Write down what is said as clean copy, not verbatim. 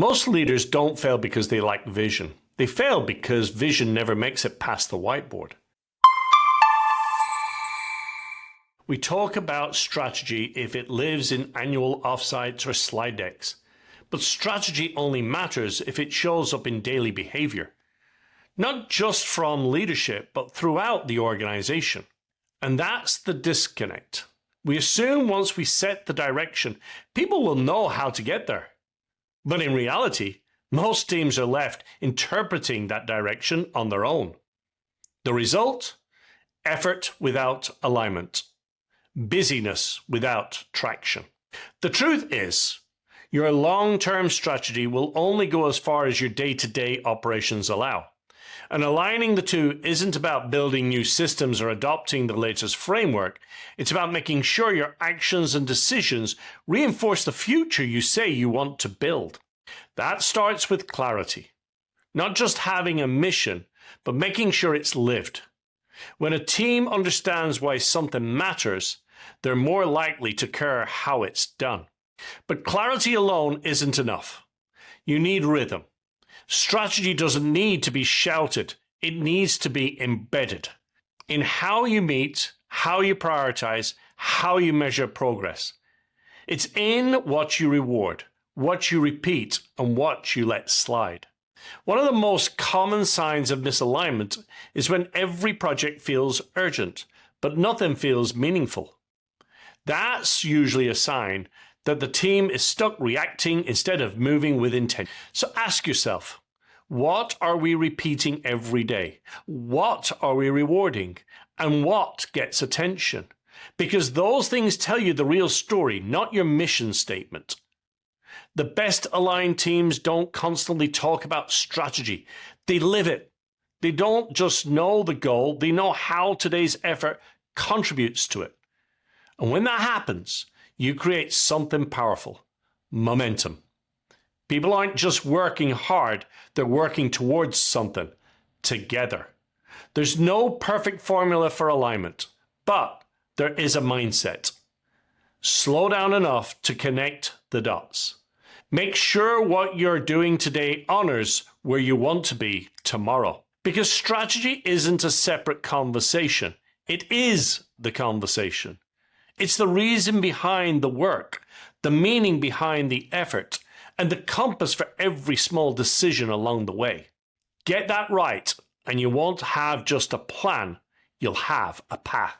Most leaders don't fail because they lack vision. They fail because vision never makes it past the whiteboard. We talk about strategy if it lives in annual offsites or slide decks. But strategy only matters if it shows up in daily behavior. Not just from leadership, but throughout the organization. And that's the disconnect. We assume once we set the direction, people will know how to get there. But in reality, most teams are left interpreting that direction on their own. The result? Effort without alignment. Busyness without traction. The truth is, your long-term strategy will only go as far as your day-to-day operations allow. And aligning the two isn't about building new systems or adopting the latest framework. It's about making sure your actions and decisions reinforce the future you say you want to build. That starts with clarity. Not just having a mission, but making sure it's lived. When a team understands why something matters, they're more likely to care how it's done. But clarity alone isn't enough. You need rhythm. Strategy doesn't need to be shouted. It needs to be embedded in how you meet, how you prioritize, how you measure progress. It's in what you reward, what you repeat, and what you let slide. One of the most common signs of misalignment is when every project feels urgent, but nothing feels meaningful. That's usually a sign that the team is stuck reacting instead of moving with intent. So ask yourself, what are we repeating every day? What are we rewarding? And what gets attention? Because those things tell you the real story, not your mission statement. The best aligned teams don't constantly talk about strategy. They live it. They don't just know the goal, they know how today's effort contributes to it. And when that happens, you create something powerful, momentum. People aren't just working hard, they're working towards something, together. There's no perfect formula for alignment, but there is a mindset. Slow down enough to connect the dots. Make sure what you're doing today honors where you want to be tomorrow. Because strategy isn't a separate conversation. It is the conversation. It's the reason behind the work, the meaning behind the effort, and the compass for every small decision along the way. Get that right, and you won't have just a plan, you'll have a path.